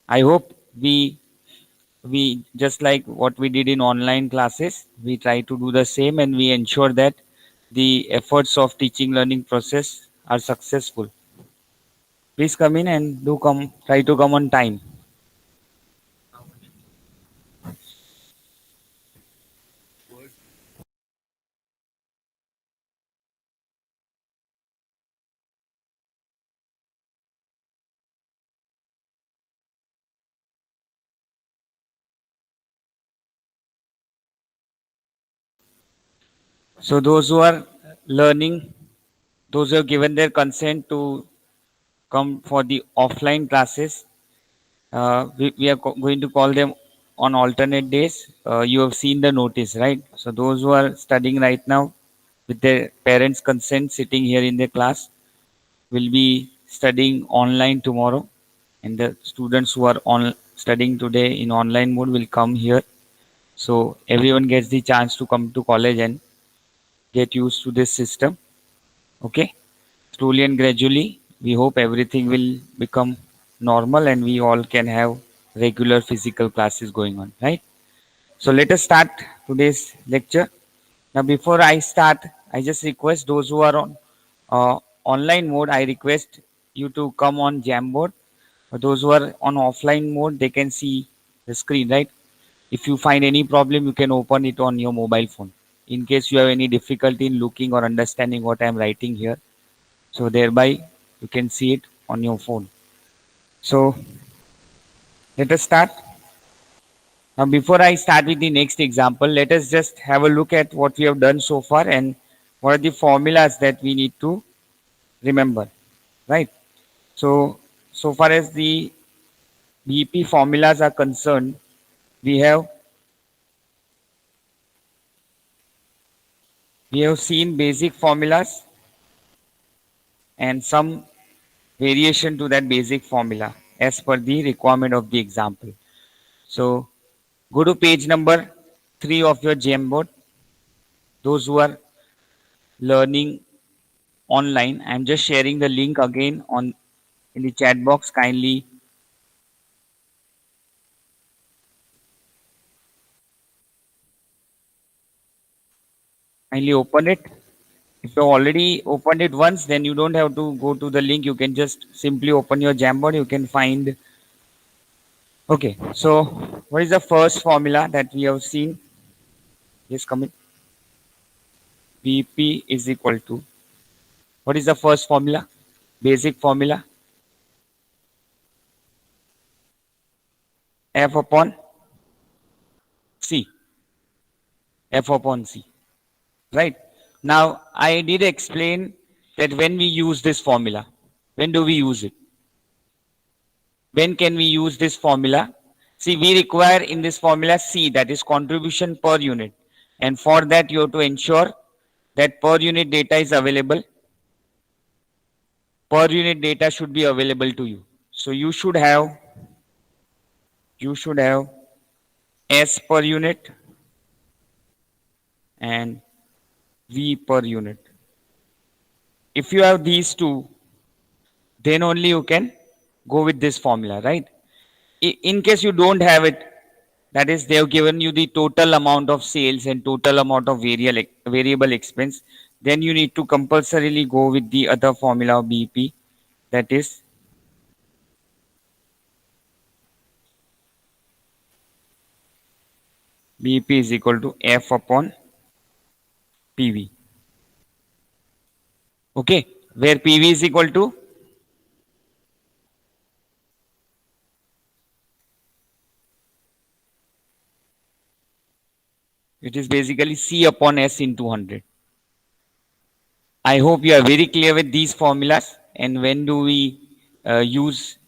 I hope we just like what we did in online classes, we try to do the same and we ensure that the efforts of teaching learning process are successful. Please come in and do come, try to come on time. So those who are learning, those who have given their consent to come for the offline classes, we are going to call them on alternate days. You have seen the notice, right? So those who are studying right now with their parents' consent, sitting here in the class, will be studying online tomorrow, and the students who are on studying today in online mode will come here. So everyone gets the chance to come to college and get used to this system. Okay, slowly and gradually, we hope everything will become normal and we all can have regular physical classes going on, right? So let us start today's lecture. Now, before I start, I just request those who are on online mode, I request you to come on Jamboard. For those who are on offline mode, they can see the screen, right? If you find any problem, you can open it on your mobile phone. In case you have any difficulty in looking or understanding what I am writing here, so thereby you can see it on your phone. So let us start. Now, before I start with the next example, let us just have a look at what we have done so far and what are the formulas that we need to remember, right? So, so far as the BP formulas are concerned, we have we have seen basic formulas and some variation to that basic formula as per the requirement of the example. So, go to page number 3 of your Jamboard. Those who are learning online, I'm just sharing the link again on in the chat box. Kindly open it. If you already opened it once, then you don't have to go to the link. You can just simply open your Jamboard. You can find. Okay, so what is the first formula that we have seen? Yes, come in. BP is equal to, what is the first formula? Basic formula, F upon C. F upon C. Right? Now, I did explain that when we use this formula, when do we use it? When can we use this formula? See, we require in this formula C, that is contribution per unit. And for that, you have to ensure that per unit data is available. Per unit data should be available to you. So you should have S per unit and V per unit. If you have these two, then only you can go with this formula, right? In case you don't have it, that is, they have given you the total amount of sales and total amount of variable expense, then you need to compulsorily go with the other formula of BP, that is BP is equal to F upon PV. Okay, where PV is equal to, it is basically C upon S into 100. I hope you are very clear with these formulas. And when do we use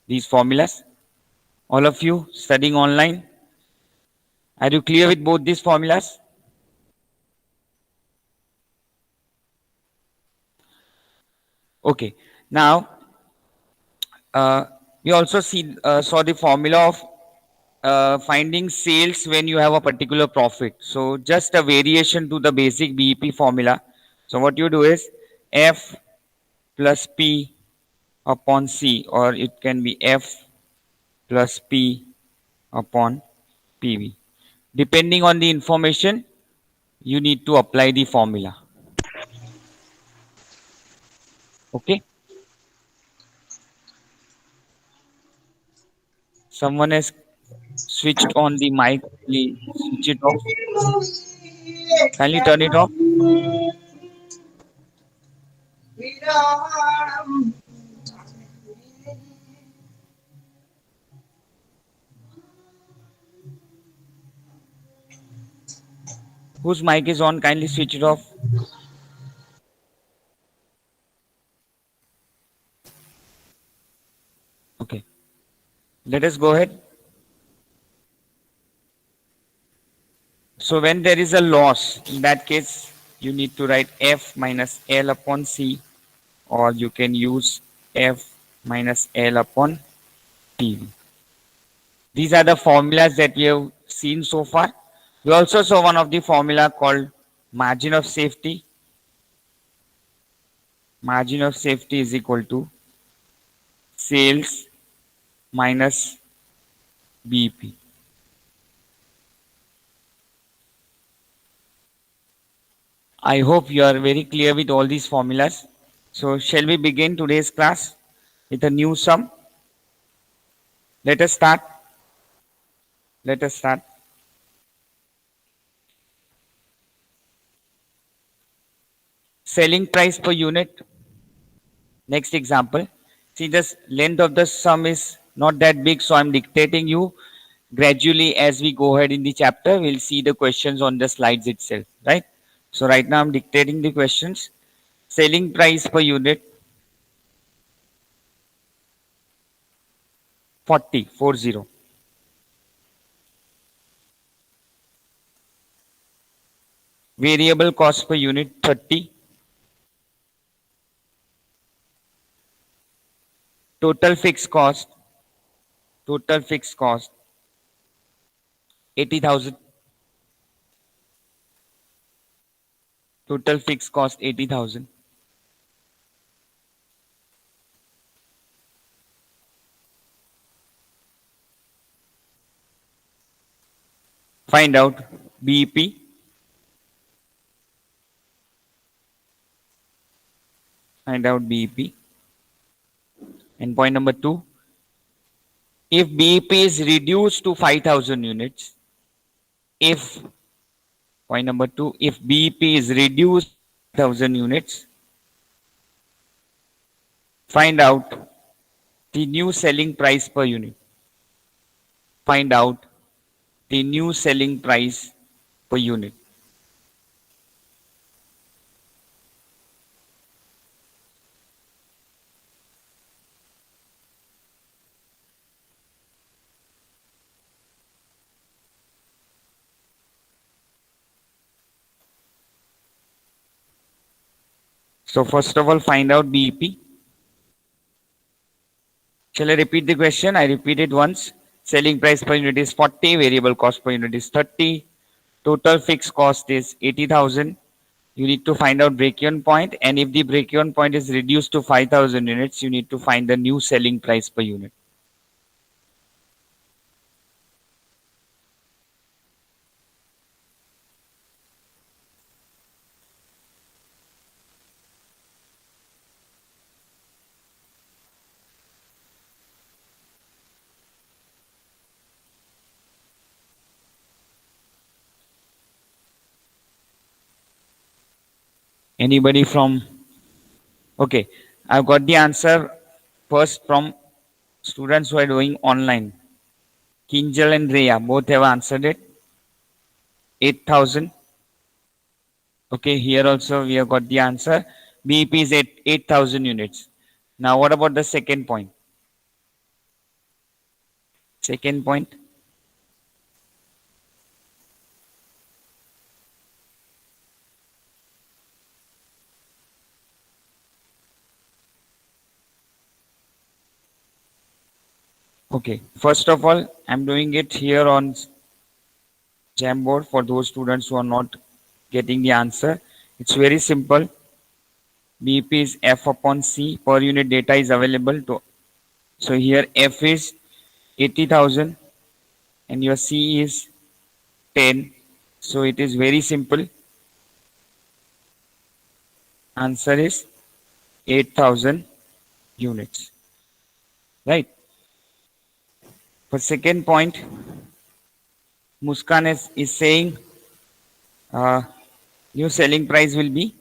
these formulas? All of you studying online, are you clear with both these formulas? Okay. Now, we also saw the formula of finding sales when you have a particular profit. So just a variation to the basic BEP formula. So what you do is F plus P upon C, or it can be F plus P upon PV. Depending on the information, you need to apply the formula. Okay. Someone has switched on the mic. Please switch it off. Kindly turn it off. Whose mic is on? Kindly switch it off. Okay. Let us go ahead. So when there is a loss, in that case, you need to write F minus L upon C, or you can use F minus L upon PV. These are the formulas that we have seen so far. We also saw one of the formula called margin of safety. Margin of safety is equal to sales minus BEP. I hope you are very clear with all these formulas. So shall we begin today's class with a new sum? Let us start. Let us start. Selling price per unit. Next example. See, this length of the sum is not that big, so I'm dictating you. Gradually, as we go ahead in the chapter, we'll see the questions on the slides itself, right? So right now I'm dictating the questions. Selling price per unit 40. Variable cost per unit 30. Total fixed cost 80,000. Total fixed cost 80,000. Find out BEP. Find out BEP. And point number 2, if BEP is reduced to 5,000 units, if point number 2, if BEP is reduced to 1,000 units, find out the new selling price per unit. Find out the new selling price per unit. So first of all, find out BEP. Shall I repeat the question? I repeat it once. Selling price per unit is 40, variable cost per unit is 30, total fixed cost is 80,000. You need to find out break-even point, and if the break-even point is reduced to 5,000 units, you need to find the new selling price per unit. Anybody from? Okay, I've got the answer first from students who are doing online. Kinjal and Rhea both have answered it. 8,000. Okay, here also we have got the answer. BEP is 8,000 units. Now, what about the second point? Second point. Okay, first of all, I'm doing it here on Jamboard for those students who are not getting the answer. It's very simple. BEP is F upon C. Per unit data is available to. So here F is 80,000 and your C is 10. So it is very simple. Answer is 8,000 units. Right. For second point, Muskan is saying uh, new selling price will be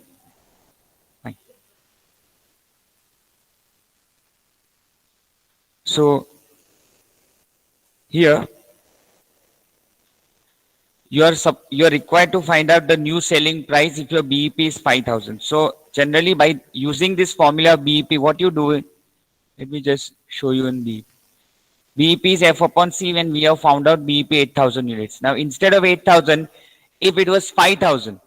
fine. So here you are required to find out the new selling price if your BEP is 5,000. So generally by using this formula BEP, what you do, let me just show you in BEP. BEP is F upon C when we have found out BEP 8,000 units. Now instead of 8,000, if it was 5,000,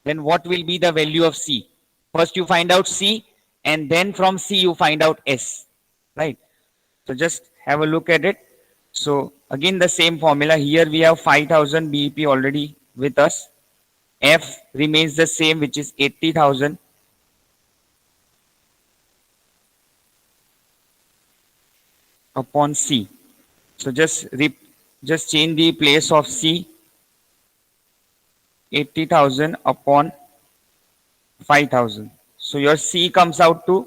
then what will be the value of C? First you find out C and then from C you find out S, right? So just have a look at it. So again the same formula. Here we have 5,000 BEP already with us. F remains the same, which is 80,000 upon C. So just change the place of C. 80,000 upon 5,000. So your C comes out to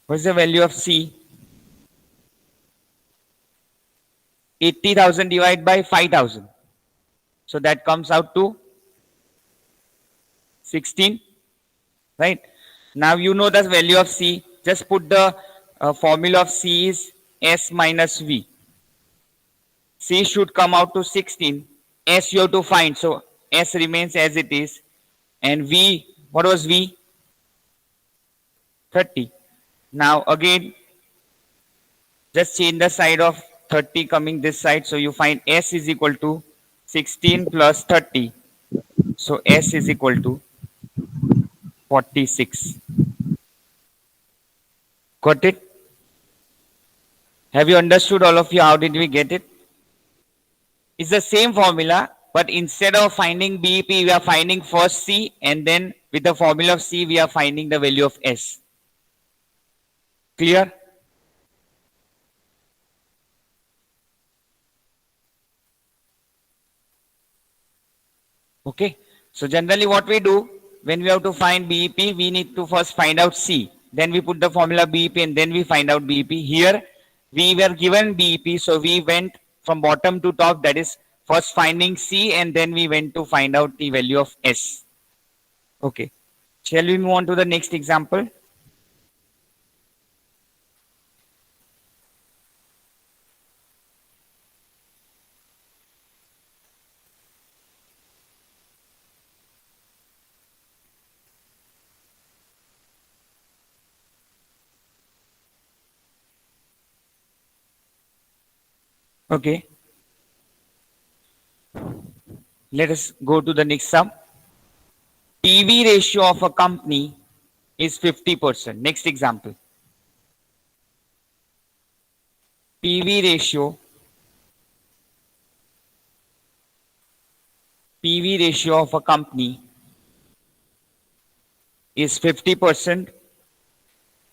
what's the value of C? 80,000 divided by 5,000. So that comes out to 16, right? Now you know the value of C. Just put the formula of C is S minus V. C should come out to 16. S you have to find. So S remains as it is. And V, what was V? 30. Now again, just change the side of 30 coming this side. So you find S is equal to 16 plus 30. So S is equal to 46. Got it? Have you understood, all of you? How did we get it? It's the same formula, but instead of finding BEP, we are finding first C, and then with the formula of C, we are finding the value of S. Clear? Okay. So generally what we do, when we have to find BEP, we need to first find out C. Then we put the formula BEP and then we find out BEP. Here, we were given BEP, so we went from bottom to top, that is first finding C and then we went to find out the value of S. Okay. Shall we move on to the next example? Okay. Let us go to the next sum. PV ratio of a company is 50%. Next example. PV ratio of a company is 50%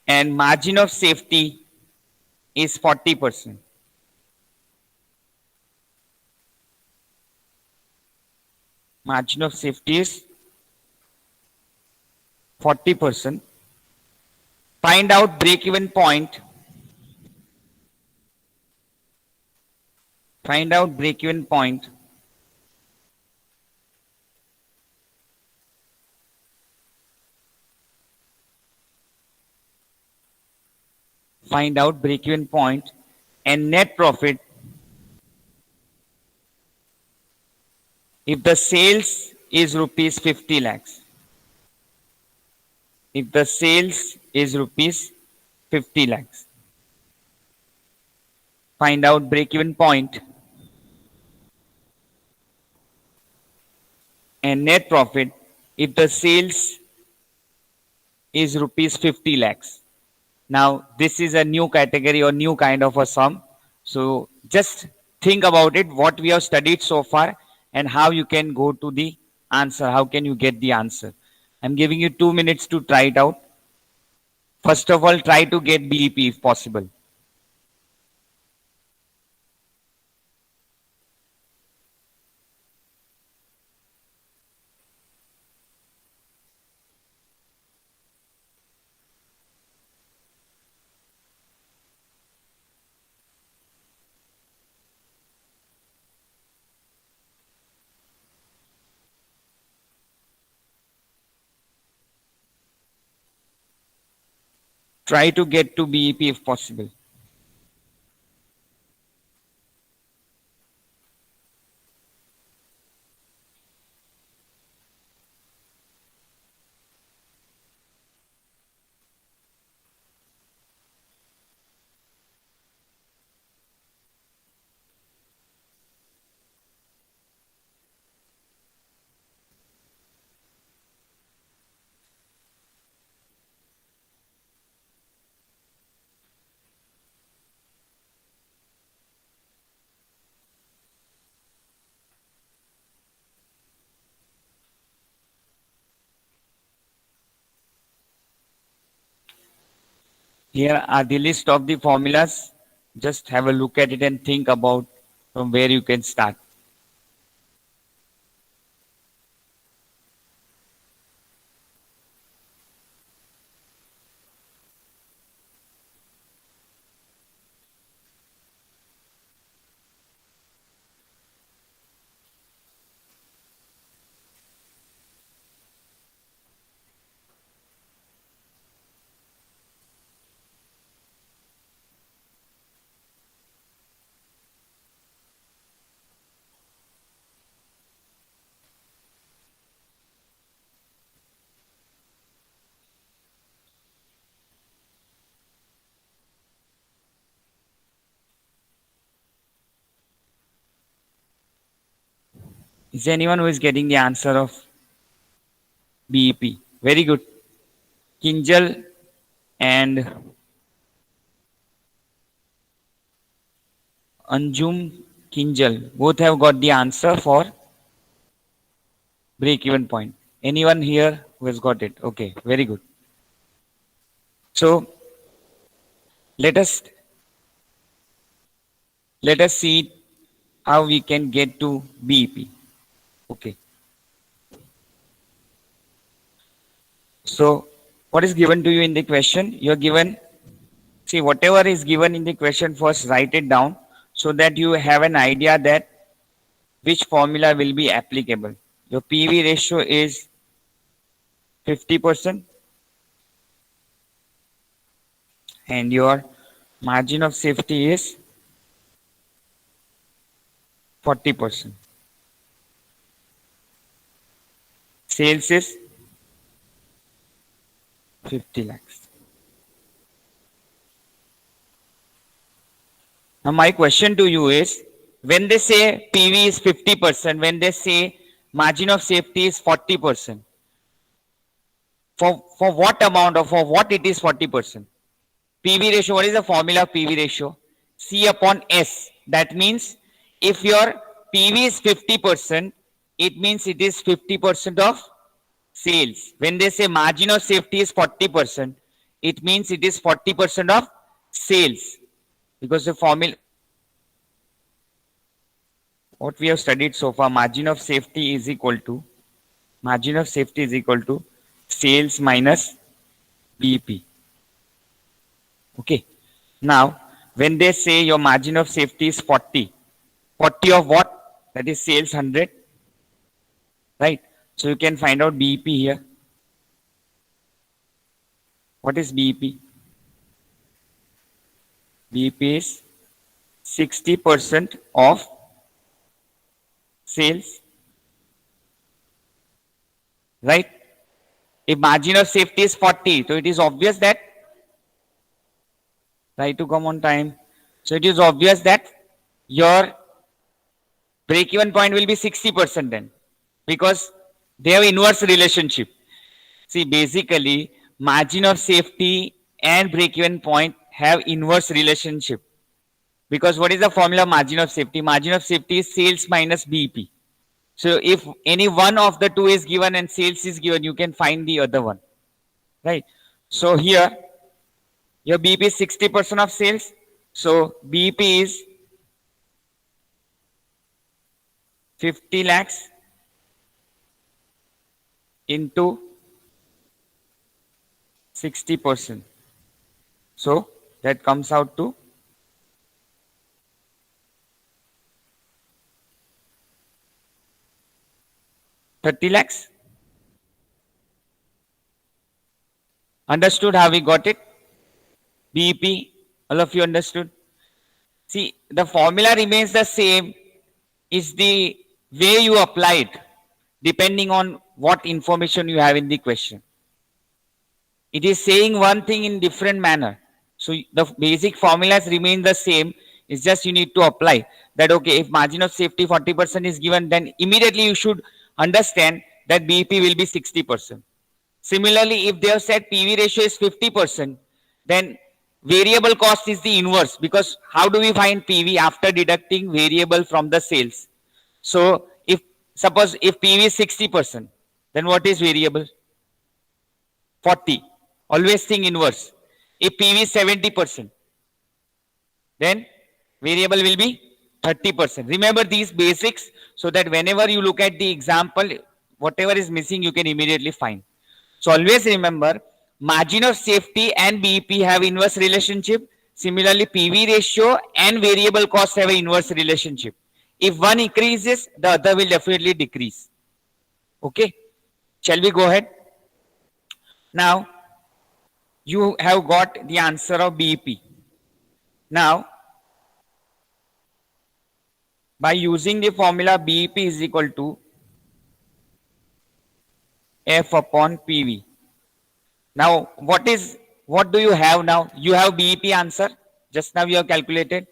and margin of safety is 40%. Margin of safety is 40%. Find out break-even point. Find out break-even point. Find out break-even point and net profit if the sales is rupees 50 lakhs. If the sales is rupees 50 lakhs. Find out break-even point and net profit if the sales is rupees 50 lakhs. Now this is a new category or new kind of a sum. So just think about it, what we have studied so far and how you can go to the answer, how can you get the answer. I'm giving you 2 minutes to try it out. First of all, try to get BEP if possible. Try to get to BEP if possible. Here are the list of the formulas. Just have a look at it and think about from where you can start. Is there anyone who is getting the answer of BEP? Very good. Kinjal and Anjum Kinjal both have got the answer for break even point. Anyone here who has got it? Okay, very good. So let us see how we can get to BEP. Okay. So what is given to you in the question? You're given, see, whatever is given in the question, first write it down so that you have an idea that which formula will be applicable. Your PV ratio is 50% and your margin of safety is 40%. Sales is 50 lakhs. Now my question to you is, when they say PV is 50%, when they say margin of safety is 40%, for what amount or for what it is 40%? PV ratio, what is the formula of PV ratio? C upon S. That means if your PV is 50%, it means it is 50% of sales. When they say margin of safety is 40%, it means it is 40% of sales. Because the formula, what we have studied so far, margin of safety is equal to sales minus BEP. Okay. Now, when they say your margin of safety is 40, 40 of what? That is sales 100, right? So you can find out BEP here. What is BEP? BEP is 60% of sales, right? If margin of safety is 40, so it is obvious that, try to come on time. So it is obvious that your break-even point will be 60% then, because they have inverse relationship. See, basically, margin of safety and break-even point have inverse relationship. Because what is the formula of margin of safety? Margin of safety is sales minus BEP. So if any one of the two is given and sales is given, you can find the other one, right? So here your BP is 60% of sales. So BP is 50 lakhs into 60%. So that comes out to 30 lakhs. Understood how we got it? BEP, all of you understood? See, the formula remains the same. Is the way you apply it, depending on what information you have in the question. It is saying one thing in different manner. So the basic formulas remain the same. It's just you need to apply that. Okay, if margin of safety 40% is given, then immediately you should understand that BEP will be 60%. Similarly, if they have said PV ratio is 50%, then variable cost is the inverse, because how do we find PV after deducting variable from the sales? So if suppose if PV is 60%, then what is variable? 40. Always think inverse. If PV is 70%, then variable will be 30%. Remember these basics so that whenever you look at the example, whatever is missing, you can immediately find. So always remember, margin of safety and BEP have inverse relationship. Similarly, PV ratio and variable cost have an inverse relationship. If one increases, the other will definitely decrease. Okay, shall we go ahead? Now, you have got the answer of BEP. Now, by using the formula, BEP is equal to F upon PV. Now, what do you have now? You have BEP answer. Just now you have calculated,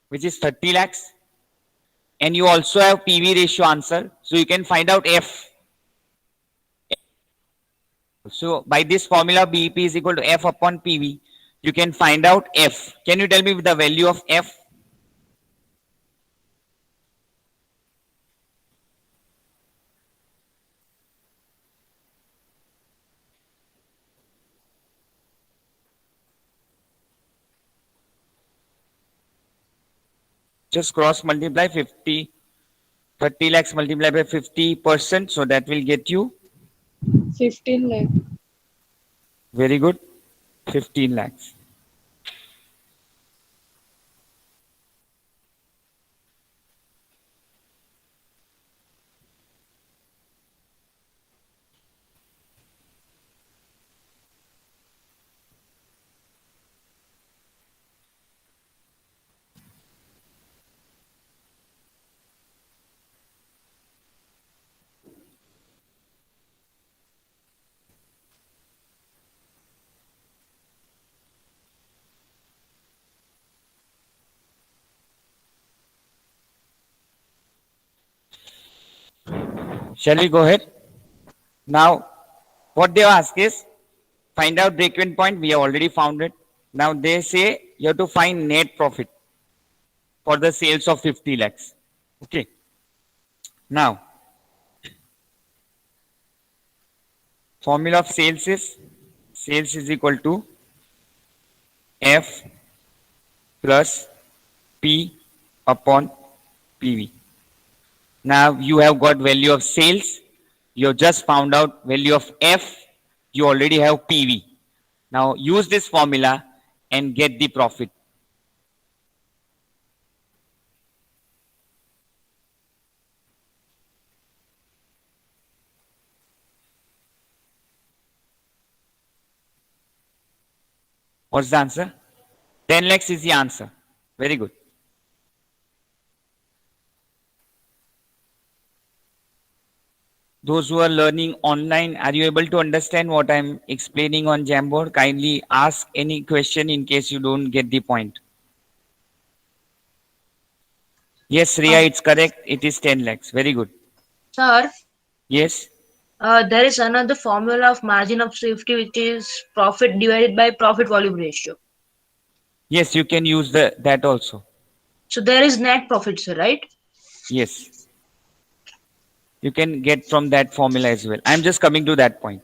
which is 30 lakhs. And you also have PV ratio answer. So you can find out F. So by this formula, BEP is equal to F upon PV. You can find out F. Can you tell me the value of F? Just cross multiply 50, 30 lakhs multiplied by 50%. So that will get you 15 lakh. very good, 15 lakhs. Shall we go ahead? Now, what they ask is find out break-even point. We have already found it. Now they say you have to find net profit for the sales of 50 lakhs. Okay. Now, formula of sales is equal to F plus P upon PV. Now you have got value of sales. You have just found out value of F. You already have PV. Now use this formula and get the profit. What's the answer? 10 lakhs is the answer. Very good. Those who are learning online, are you able to understand what I'm explaining on Jamboard? Kindly ask any question in case you don't get the point. Yes, Riya, it's correct. It is 10 lakhs. Very good. Sir, Yes. there is another formula of margin of safety, which is profit divided by profit volume ratio. Yes, you can use that also. So there is net profit, sir, right? Yes. you can get from that formula as well. I'm just coming to that point.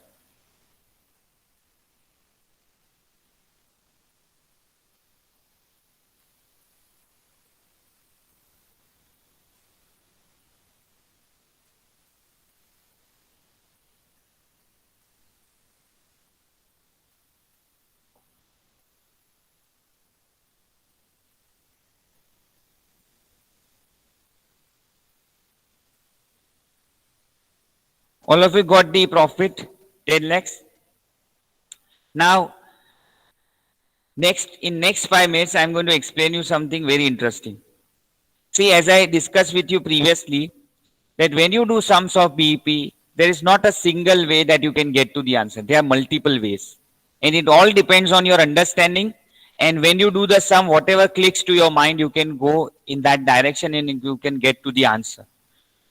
All of you got the profit, 10 lakhs. Now, next 5 minutes, I'm going to explain you something very interesting. See, as I discussed with you previously, that when you do sums of BEP, there is not a single way that you can get to the answer. There are multiple ways. And it all depends on your understanding. And when you do the sum, whatever clicks to your mind, you can go in that direction and you can get to the answer.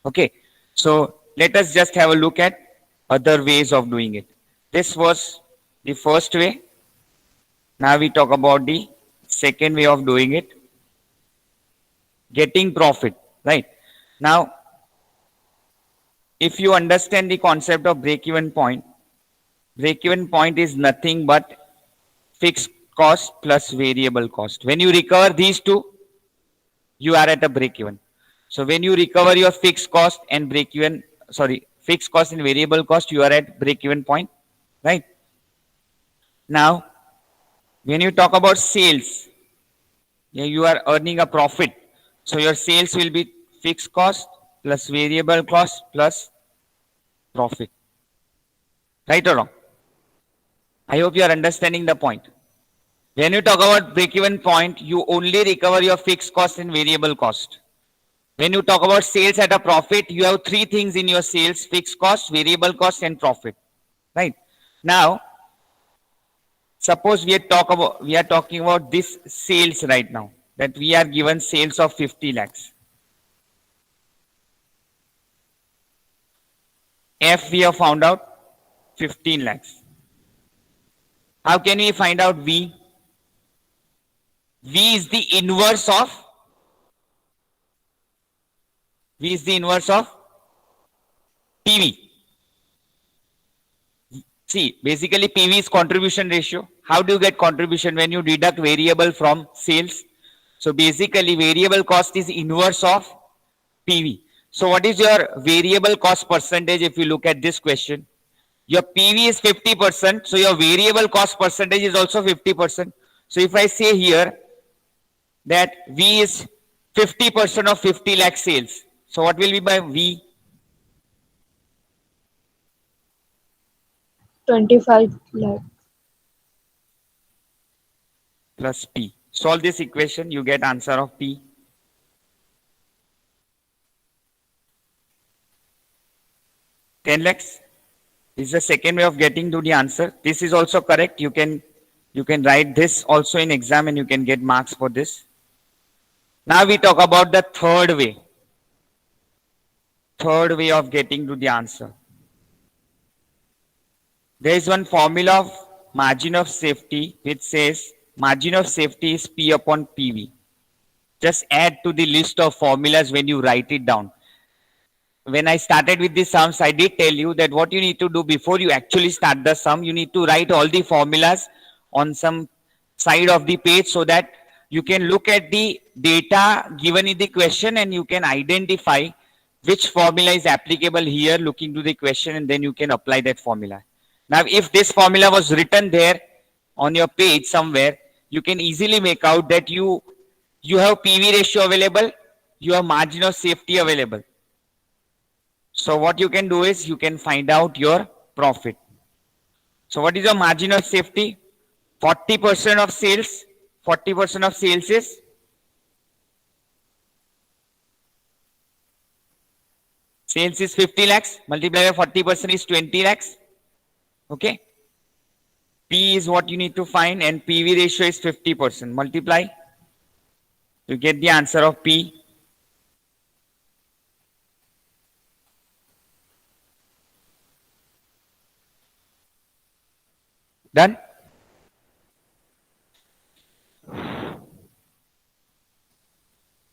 Okay. So let us just have a look at other ways of doing it. This was the first way. Now we talk about the second way of doing it. Getting profit, right? Now, if you understand the concept of break-even point is nothing but fixed cost plus variable cost. When you recover these two, you are at a break-even. So when you recover your fixed cost and fixed cost and variable cost, you are at break-even point, right? Now, when you talk about sales, you are earning a profit. So your sales will be fixed cost plus variable cost plus profit. Right or wrong? I hope you are understanding the point. When you talk about break-even point, you only recover your fixed cost and variable cost. When you talk about sales at a profit, you have three things in your sales: fixed cost, variable cost, and profit. Right? Now, suppose we are talking about this sales right now, that we are given sales of 50 lakhs. F we have found out 15 lakhs. How can we find out V? V is the inverse of PV. See, basically PV is contribution ratio. How do you get contribution? When you deduct variable from sales. So basically variable cost is inverse of PV. So what is your variable cost percentage if you look at this question? Your PV is 50%, so your variable cost percentage is also 50%. So if I say here that V is 50% of 50 lakh sales, so what will be my V? 25 lakh. Plus P. Solve this equation, you get answer of P. Ten lakhs. This is the second way of getting to the answer. This is also correct. You can write this also in exam and you can get marks for this. Now we talk about the third way. Third way of getting to the answer. There is one formula of margin of safety which says margin of safety is P upon PV. Just add to the list of formulas when you write it down. When I started with the sums, I did tell you that what you need to do before you actually start the sum, you need to write all the formulas on some side of the page so that you can look at the data given in the question and you can identify which formula is applicable here looking to the question, and then you can apply that formula. Now, if this formula was written there on your page somewhere, you can easily make out that you have PV ratio available, you have margin of safety available. So what you can do is you can find out your profit. So what is your margin of safety? 40% of sales. 40% of sales is sales is 50 lakhs. Multiply by 40% is 20 lakhs. Okay. P is what you need to find and PV ratio is 50%. Multiply. You get the answer of P. Done?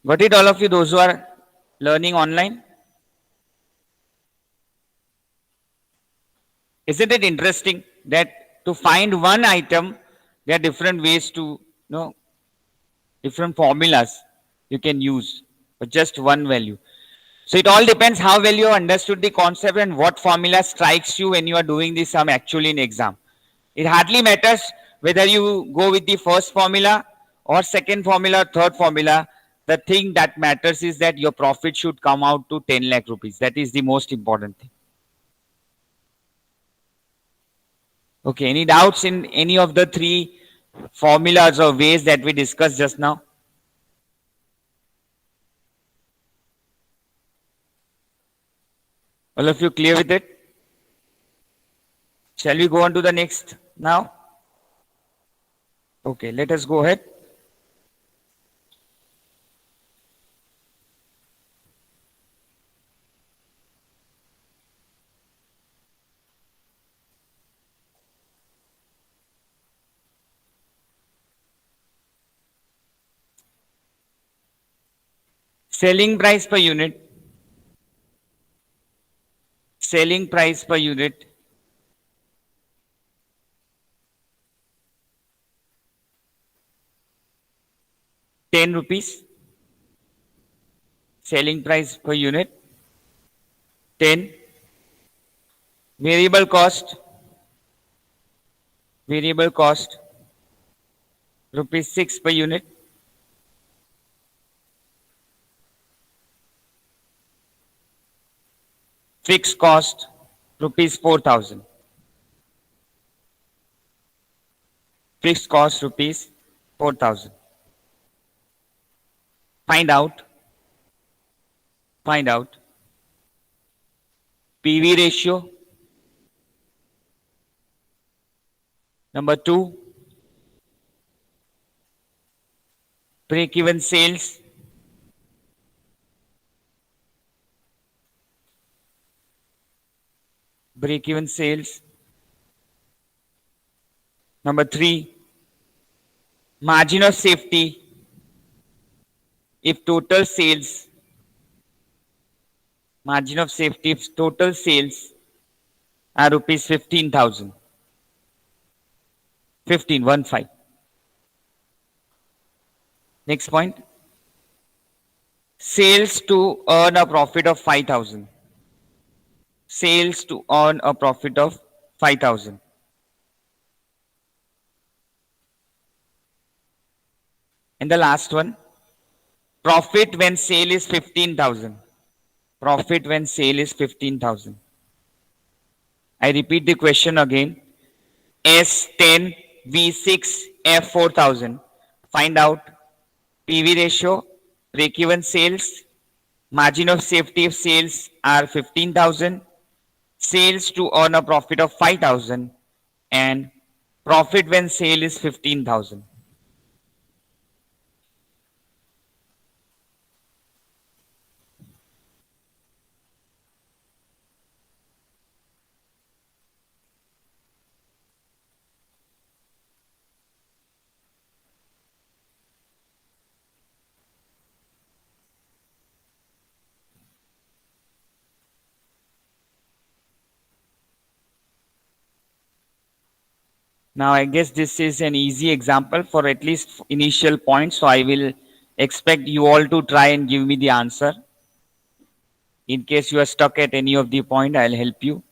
Got it, all of you, those who are learning online? Isn't it interesting that to find one item, there are different ways to, different formulas you can use for just one value. So it all depends how well you understood the concept and what formula strikes you when you are doing this sum actually in exam. It hardly matters whether you go with the first formula or second formula or third formula. The thing that matters is that your profit should come out to 10 lakh rupees. That is the most important thing. Okay, any doubts in any of the three formulas or ways that we discussed just now? All of you clear with it? Shall we go on to the next now? Okay, let us go ahead. Selling price per unit. Selling price per unit. ₹10. Selling price per unit 10. Variable cost. Variable cost ₹6 per unit. Fixed cost ₹4,000. Fixed cost ₹4,000. Find out PV ratio. Number 2, break-even sales. Break-even sales. Number 3, margin of safety. If total sales, margin of safety, if total sales are rupees 15,000. 15. Next point. Sales to earn a profit of 5,000. Sales to earn a profit of 5,000. And the last one, profit when sale is 15,000. Profit when sale is 15,000. I repeat the question again. S10, V6, F4000. Find out PV ratio, break-even sales, margin of safety if sales are 15,000, sales to earn a profit of 5,000, and profit when sale is 15,000. Now, I guess this is an easy example for at least initial points. So I will expect you all to try and give me the answer. In case you are stuck at any of the point, I'll help you.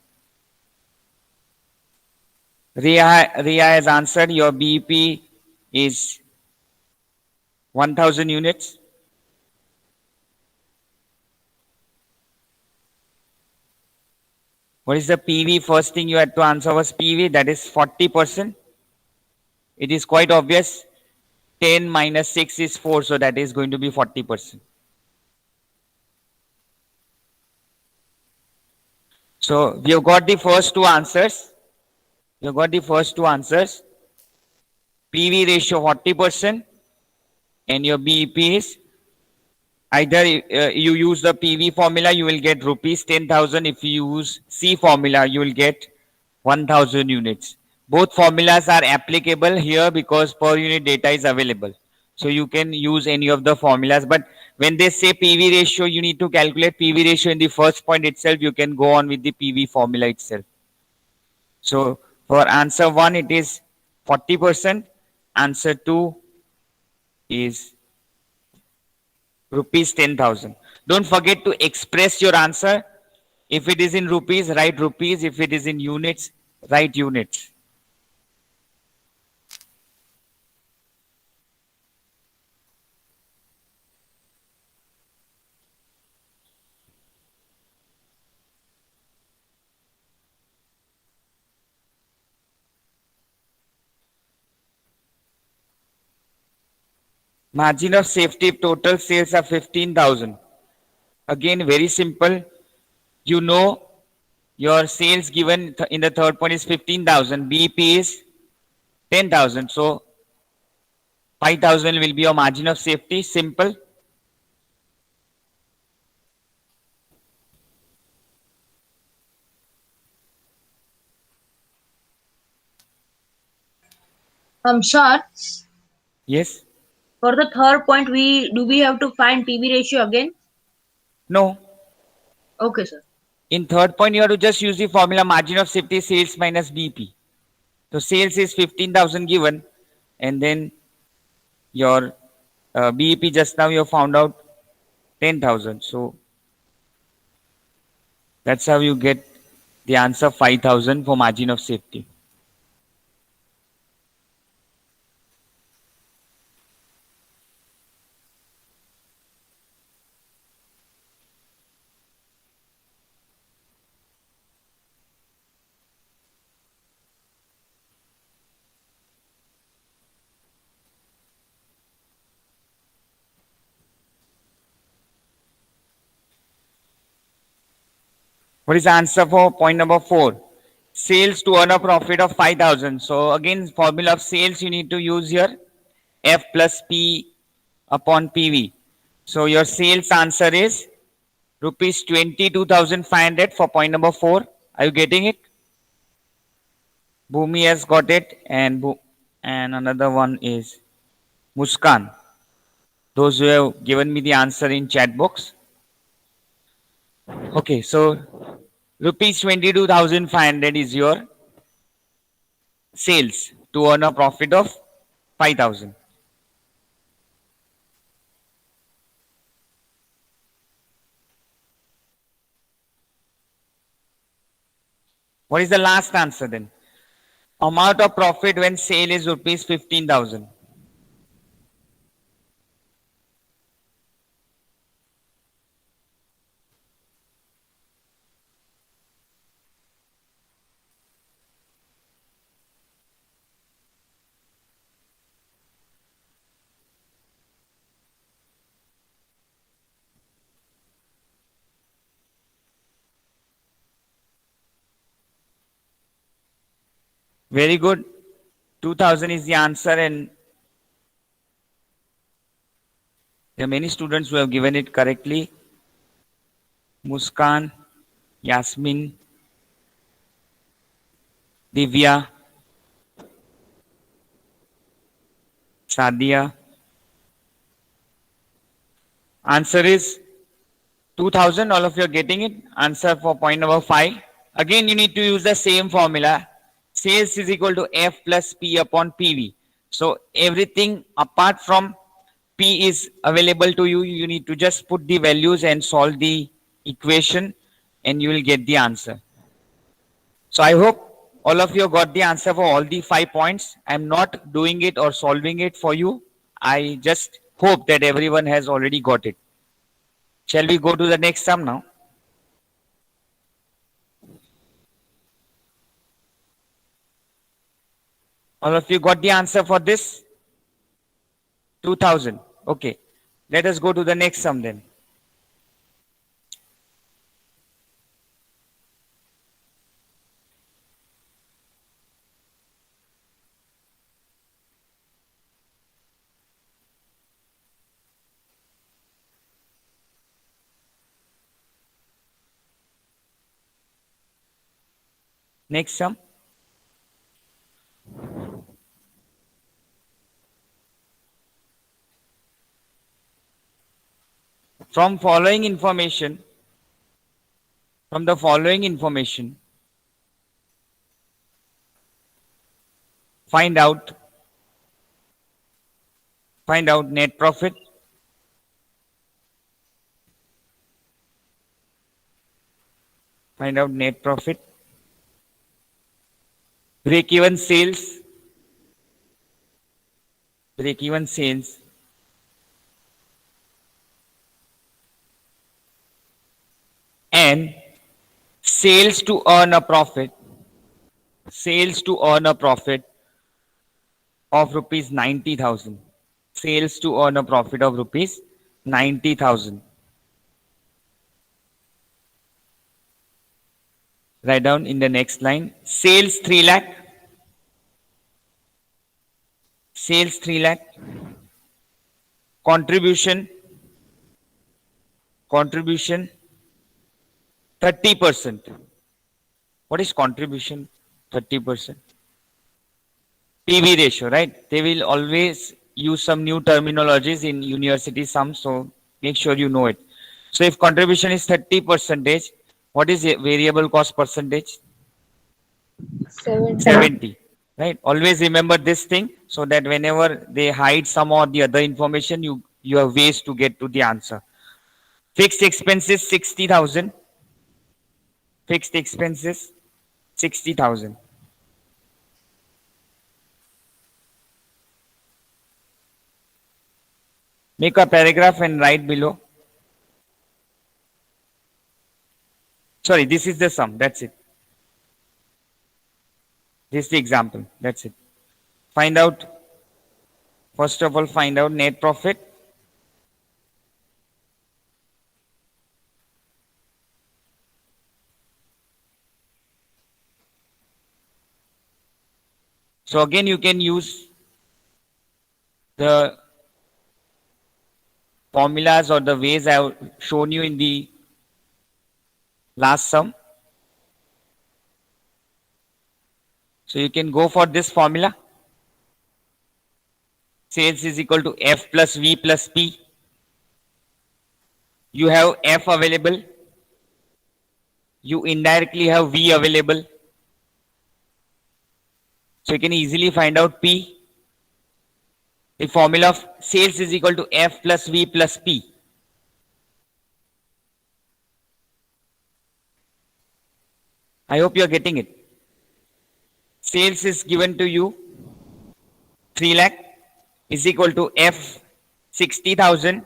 Ria has answered your BEP is 1,000 units. What is the PV? First thing you had to answer was PV, that is 40%. It is quite obvious. 10 minus 6 is 4, so that is going to be 40%. So we have got the first two answers. PV ratio 40%, and your BEP is either you use the PV formula, you will get rupees 10,000. If you use C formula, you will get 1,000 units. Both formulas are applicable here because per unit data is available. So you can use any of the formulas. But when they say PV ratio, you need to calculate PV ratio in the first point itself. You can go on with the PV formula itself. So for answer 1, it is 40%. Answer 2 is rupees 10,000. Don't forget to express your answer. If it is in rupees, write rupees. If it is in units, write units. Margin of safety if total sales are 15,000. Again, very simple. You know your sales given in the third point is 15,000. BEP is 10,000. So 5,000 will be your margin of safety. Simple. Sir, Yes. for the third point, we have to find PV ratio again? No. Okay, sir. In third point, you have to just use the formula margin of safety sales minus BP. So sales is 15,000 given, and then your BEP just now you found out 10,000. So that's how you get the answer 5,000 for margin of safety. What is the answer for point number 4? Sales to earn a profit of 5,000. So again, formula of sales you need to use here F plus P upon PV. So your sales answer is rupees 22,500 for point number 4. Are you getting it? Bhumi has got it, and another one is Muskan. Those who have given me the answer in chat box. Okay, so rupees 22,500 is your sales to earn a profit of 5,000. What is the last answer then? Amount of profit when sale is rupees 15,000. Very good. 2,000 is the answer, and there are many students who have given it correctly. Muskan, Yasmin, Divya, Sadia. Answer is 2,000. All of you are getting it. Answer for point number 5. Again, you need to use the same formula. Sales is equal to F plus P upon PV. So everything apart from P is available to you. You need to just put the values and solve the equation, and you will get the answer. So I hope all of you got the answer for all the 5 points. I'm not doing it or solving it for you. I just hope that everyone has already got it. Shall we go to the next sum now? All of you got the answer for this? 2,000. Okay. Let us go to the next sum then. Next sum. From the following information, find out net profit. Find out net profit. Break even sales. Break even sales. And sales to earn a profit. Sales to earn a profit of rupees 90,000. Sales to earn a profit of rupees 90,000. Write down in the next line. Sales 3 lakh. Sales 3 lakh. Contribution. Contribution 30%. What is contribution? 30%. PV ratio, right? They will always use some new terminologies in university sums, so make sure you know it. So if contribution is 30%, what is the variable cost percentage? 70. 70. Right? Always remember this thing so that whenever they hide some or the other information, you have ways to get to the answer. Fixed expenses 60,000. Fixed expenses 60,000. Make a paragraph and write below. Sorry, this is the sum. That's it. This is the example. That's it. Find out, first of all, find out net profit. So again, you can use the formulas or the ways I have shown you in the last sum. So you can go for this formula. Sales is equal to F plus V plus P. You have F available. You indirectly have V available. So you can easily find out P. The formula of sales is equal to F plus V plus P. I hope you are getting it. Sales is given to you 3 lakh is equal to F 60,000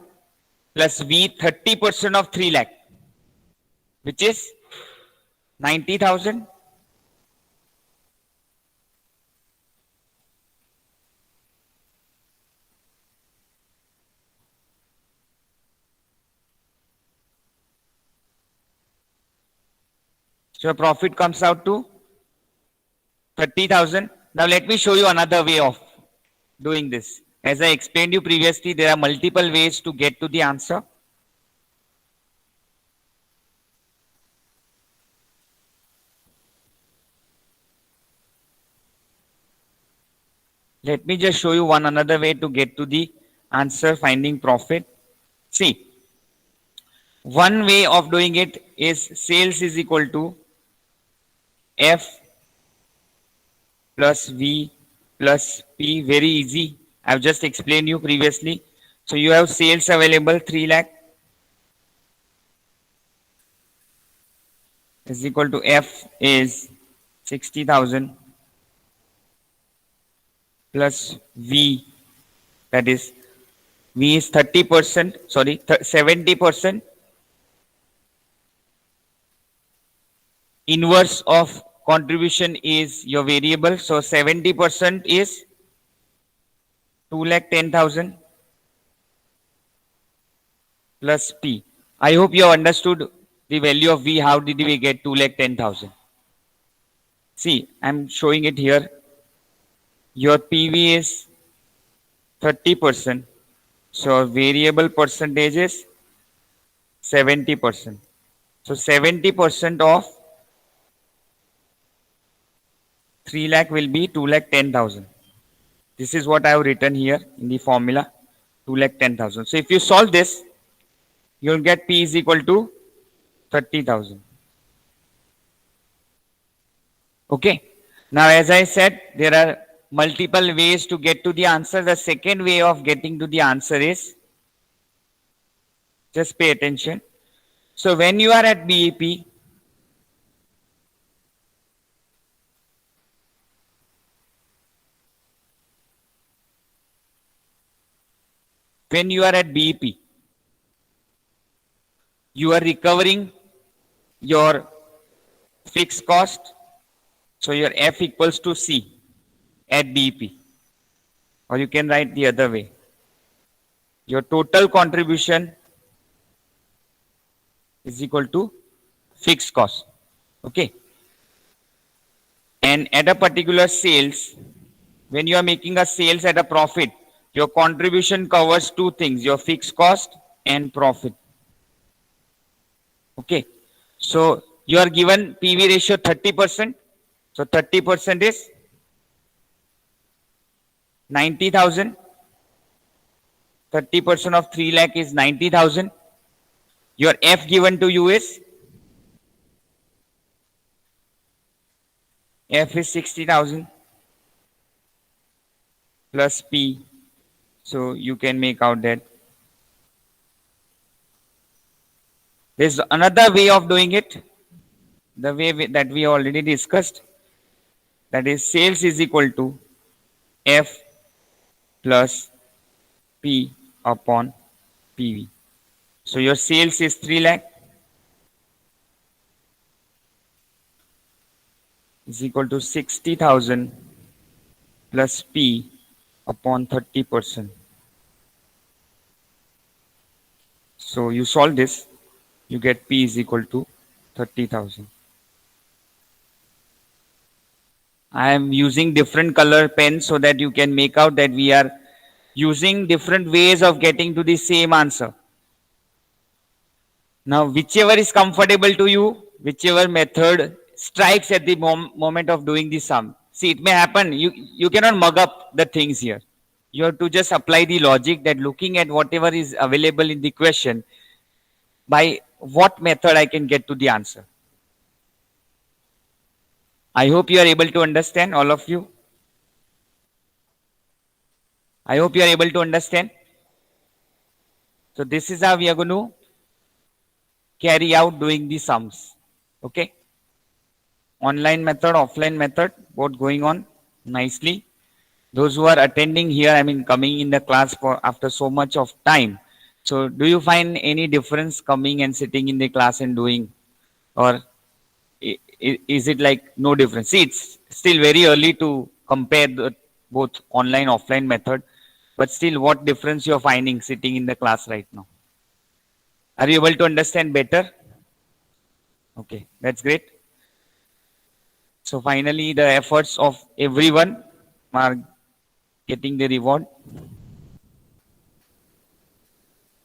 plus V 30% of 3 lakh, which is 90,000. So profit comes out to 30,000. Now let me show you another way of doing this. As I explained you previously, there are multiple ways to get to the answer. Let me just show you one another way to get to the answer finding profit. See, one way of doing it is sales is equal to F plus V plus P. Very easy. I've just explained you previously. So you have sales available 3 lakh is equal to F is 60,000 plus V, that is V is 30%, sorry, 70%. Inverse of contribution is your variable. So 70% is 2,10,000 plus P. I hope you have understood the value of V. How did we get 2,10,000? See, I'm showing it here. Your PV is 30%. So variable percentage is 70%. So 70% of 3 lakh will be 2,10,000. This is what I have written here in the formula, 2,10,000. So if you solve this, you'll get P is equal to 30,000. Okay. Now, as I said, there are multiple ways to get to the answer. The second way of getting to the answer is, just pay attention. So when you are at BEP, when you are at BEP, you are recovering your fixed cost. So your F equals to C at BEP. Or you can write the other way. Your total contribution is equal to fixed cost. Okay. And at a particular sales, when you are making a sales at a profit, your contribution covers two things, your fixed cost and profit. Okay. So you are given PV ratio 30%. So 30% is 90,000. 30% of 3 lakh is 90,000. Your F given to you is F is 60,000 plus P. So you can make out that. There's another way of doing it. The way that we already discussed. That is sales is equal to F plus P upon PV. So your sales is 3 lakh is equal to 60,000 plus P upon 30%. So you solve this, you get P is equal to 30,000. I am using different color pens so that you can make out that we are using different ways of getting to the same answer. Now, whichever is comfortable to you, whichever method strikes at the moment of doing the sum. See, it may happen. You cannot mug up the things here. You have to just apply the logic that looking at whatever is available in the question, by what method I can get to the answer. I hope you are able to understand, all of you. I hope you are able to understand. So this is how we are going to carry out doing the sums. Okay. Online method, offline method, both going on nicely. Those who are attending here, I mean coming in the class for after so much of time. So do you find any difference coming and sitting in the class and doing, or is it like no difference? See, it's still very early to compare the both online offline method, but still what difference you're finding sitting in the class right now? Are you able to understand better? Okay, that's great. So finally the efforts of everyone are getting the reward.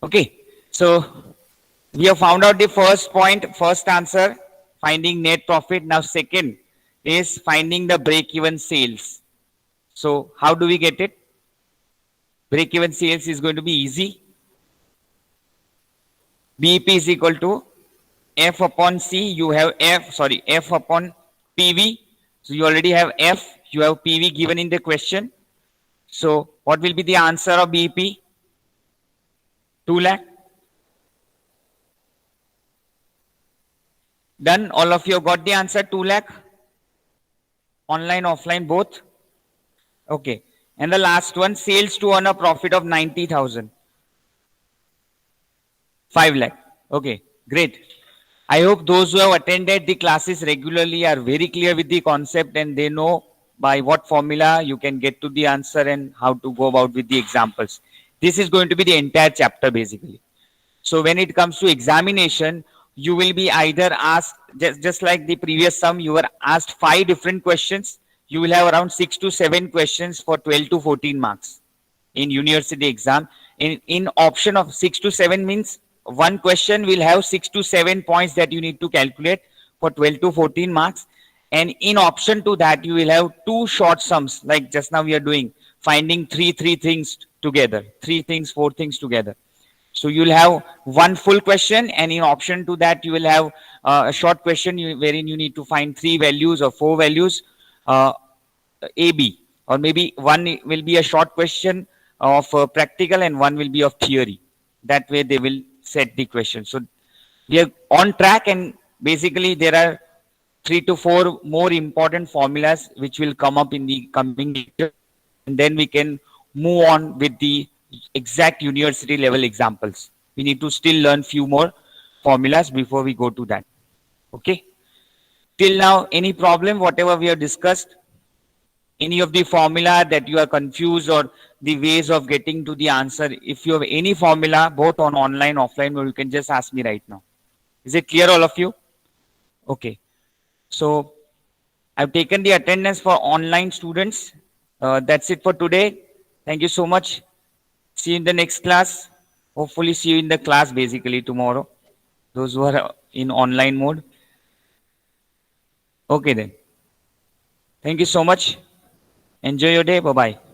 Okay, so we have found out the first point, first answer, finding net profit. Now second is finding the break-even sales. So how do we get it? Break-even sales is going to be easy. BEP is equal to F upon C. You have F upon PV. So you already have F. You have PV given in the question. So what will be the answer of BEP? 2 lakh. Done. All of you have got the answer, 2 lakh. Online, offline, both. Okay. And the last one, sales to earn a profit of 90,000. 5 lakh. Okay. Great. I hope those who have attended the classes regularly are very clear with the concept and they know by what formula you can get to the answer and how to go about with the examples. This is going to be the entire chapter basically. So when it comes to examination, you will be either asked, just like the previous sum, you were asked 5 different questions. You will have around 6 to 7 questions for 12 to 14 marks in university exam. In option of 6 to 7 means one question will have 6 to 7 points that you need to calculate for 12 to 14 marks. And in option to that, you will have 2 short sums, like just now we are doing, finding three things together, 3 things, 4 things together. So you will have one full question, and in option to that, you will have a short question wherein you need to find 3 values or 4 values, AB or maybe one will be a short question of practical and one will be of theory. That way they will set the question. So we are on track, and basically there are 3 to 4 more important formulas which will come up in the coming lecture, and then we can move on with the exact university level examples. We need to still learn few more formulas before we go to that. Okay, till now any problem whatever we have discussed, any of the formula that you are confused, or the ways of getting to the answer? If you have any formula both on online offline, or you can just ask me right now. Is it clear, all of you? Okay, so I've taken the attendance for online students. That's it for today. Thank you so much. See you in the next class. Hopefully see you in the class basically tomorrow, those who are in online mode. Okay then. Thank you so much. Enjoy your day. Bye bye.